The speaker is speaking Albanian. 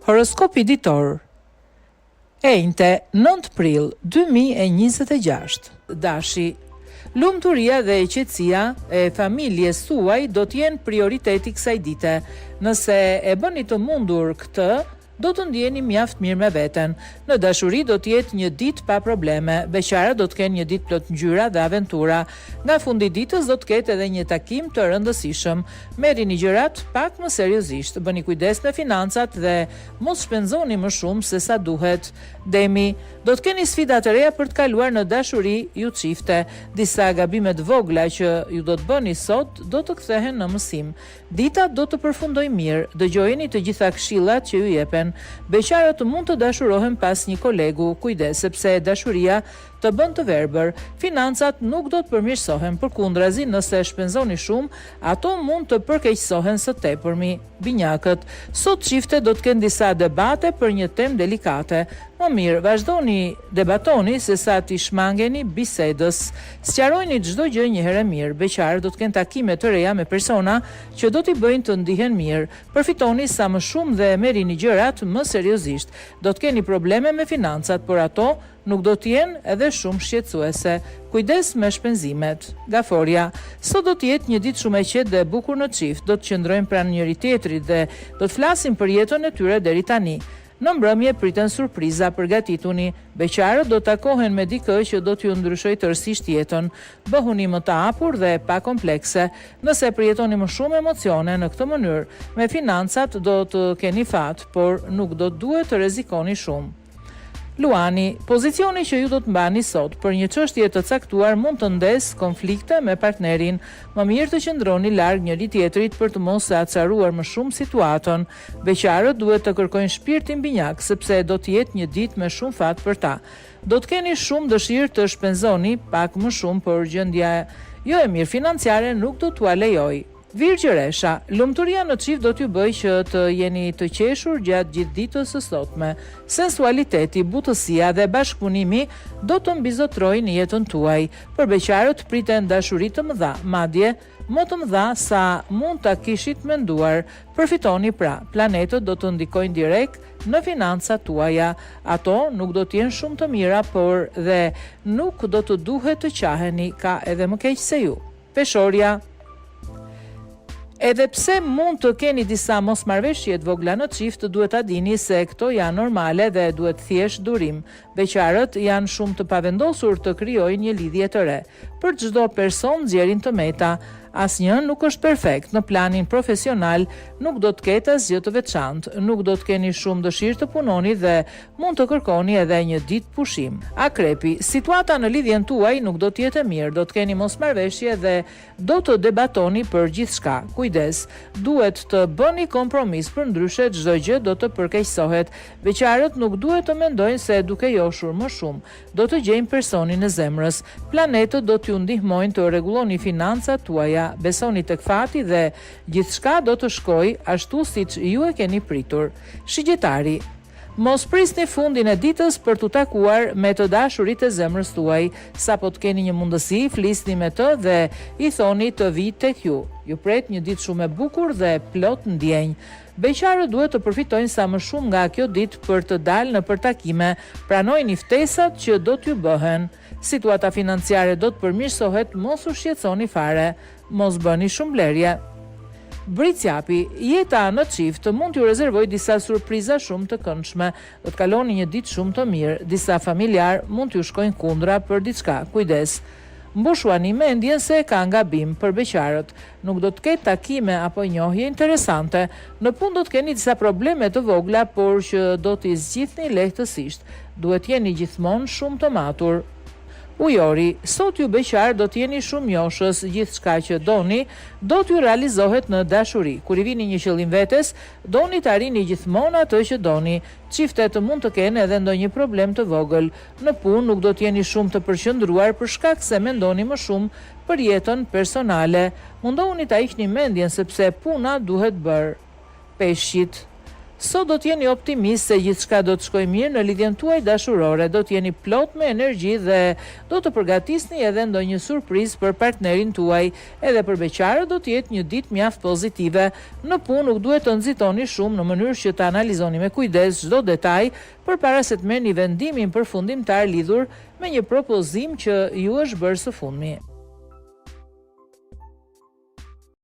Horoskopi ditor. Enjte, 9 prill 2026. Dashi. Lumturia dhe qetësia e familjes tuaj do t'jenë prioriteti kësaj dite. Nëse e bëni të mundur këtë, do të ndjeni mjaft mirë me veten. Në dashuri do t'jetë një ditë pa probleme. Beqara do të kenë një ditë plot ngjyra dhe aventura. Nga fundi ditës do të ketë edhe një takim të rëndësishëm. Merrini gjërat pak më seriozisht. Bëni kujdes me financat dhe mos shpenzoni më shumë se sa duhet. Demi, do të keni sfida të reja për të kaluar në dashuri ju çifte. Disa gabime të vogla që ju do të bëni sot do të kthehen në mësim. Dita do të përfundojë mirë. Dëgjojeni të gjitha këshillat që ju jepen. Beqarët mund të dashurohen pas një kolegu, kujdes sepse dashuria të bën të verbër. Financat nuk do të përmirësohen, përkundrazi nëse shpenzoni shumë, ato mund të përkeqësohen së tepërmi. Binjakët, sot çifte do të kenë disa debate për një temë delikate. Më mirë, vazhdoni debatoni se sa t'i shmangeni bisedës. Sqarojeni çdo gjë një herë mirë. Beqarët do të kenë takime të reja me persona që do t'i bëjnë të ndihen mirë. Përfitoni sa më shumë dhe merrini gjërat më seriozisht. Do të keni probleme me financat, por ato nuk do t'jenë edhe shumë shqetësuese. Kujdes me shpenzimet. Gaforia, sot do t'jetë një ditë shumë e qetë dhe bukur në çift. Do të qëndrojnë pranë njëri tjetrit dhe do të flasin për jetën e tyre deri tani. Në mbrëmje priten surpriza, përgatituni. Beqarët do takohen me dikë që do t'ju ndryshojë tërësisht jetën. Bëhuni më të hapur dhe pa komplekse. Nëse përjetoni më shumë emocione në këtë mënyrë, me financat do të keni fat, por nuk do duhet të rrezikoni shumë. Luani, pozicioni që ju do të mbani sot për një çështje të caktuar mund të ndesë konflikte me partnerin. Më mirë të qëndroni larg njëri tjetrit për të mos e acaruar më shumë situatën. Beqarët duhet të kërkojnë shpirtin binjak sepse do të jetë një ditë me shumë fat për ta. Do të keni shumë dëshirë të shpenzoni pak më shumë, por gjendja jo e mirë financiare nuk do t'ua lejojë. Virgjëresha, lumturia në çift do t'ju bëjë që të jeni të qeshur gjatë gjithë ditës së sotme. Sensualiteti, butësia dhe bashkëpunimi do të mbizotrojnë jetën tuaj. Për beqarët priten dashuri të mëdha, madje më të mëdha sa mund ta kishit menduar. Përfitoni pra, planetët do të ndikojnë direkt në financat tuaja. Ato nuk do të jenë shumë të mira, por dhe nuk do të duhet të qaheni, ka edhe më keq se ju. Peshoria, edhe pse mund të keni disa mosmarrveshje të vogla në çift, duhet ta dini se këto janë normale dhe duhet thjesht durim. Beqarët janë shumë të pavendosur të krijojnë një lidhje të re. Për çdo person nxjerrin të meta. Asnjë nuk është perfekt. Në planin profesional nuk do të ketë asgjë të veçantë, nuk do të keni shumë dëshirë të punoni dhe mund të kërkoni edhe një ditë pushim. Akrepi, situata në lidhjen tuaj nuk do të jetë e mirë, do të keni mosmarrveshje dhe do të debatoni për gjithçka. Kujdes, duhet të bëni kompromis, përndryshe çdo gjë do të përkeqësohet. Beqarët nuk duhet të mendojnë se duke joshur më shumë do të gjejnë personin e zemrës. Planetët do t'ju ndihmojnë të rregulloni financat tuaja. Besoni tek fati dhe gjithçka do të shkojë ashtu siç ju e keni pritur. Shigjetari, mos prisni fundin e ditës për t'u takuar me të dashurit e zemrës tuaj. Sapo të keni një mundësi, flisni me të dhe i thoni të vijë tek ju. Ju pret një ditë shumë e bukur dhe plot ndjenjë. Beqarët duhet të përfitojnë sa më shumë nga kjo ditë për të dalë në përtakime. Pranojini ftesat që do t'ju bëhen. Situata financiare do të përmirësohet, mos u shqetësoni fare, mos bëni shumë blerje. Bricjapi, jeta në çift mund t'ju rezervojë disa surpriza shumë të këndshme. Do të kaloni një ditë shumë të mirë. Disa familjar mund t'ju shkojnë kundra për diçka. Kujdes. Mbushuani mendjen se ka gabim. Për beqarët, nuk do të ketë takime apo njohje interesante. Në punë do të keni disa probleme të vogla, por që do t'i zgjidhni lehtësisht. Duhet jeni gjithmonë shumë të matur. Ujori, sot ju beqar do t'jeni shumë njohshës, gjithçka që doni do t'ju realizohet në dashuri. Kur i vini një qëllim vetes, doni të arrini gjithmonë atë që doni. Çiftet mund të kenë edhe ndonjë problem të vogël. Në punë nuk do t'jeni shumë të përqendruar për shkak se mendoni më shumë për jetën personale. Mundohuni ta hiqni mendjen sepse puna duhet bërë. Peshqit, Sot do t'jeni optimist se gjithçka do të shkojë mirë në lidhjen tuaj dashurore, do t'jeni plot me energji dhe do të përgatisni edhe ndonjë surprizë për partnerin tuaj. Edhe për beqarët do t'jetë një ditë mjaft pozitive. Në punë nuk duhet të nxitoni shumë në mënyrë që të analizoni me kujdes çdo detaj përpara se të merrni vendimin përfundimtar lidhur me një propozim që ju është bërë së fundmi.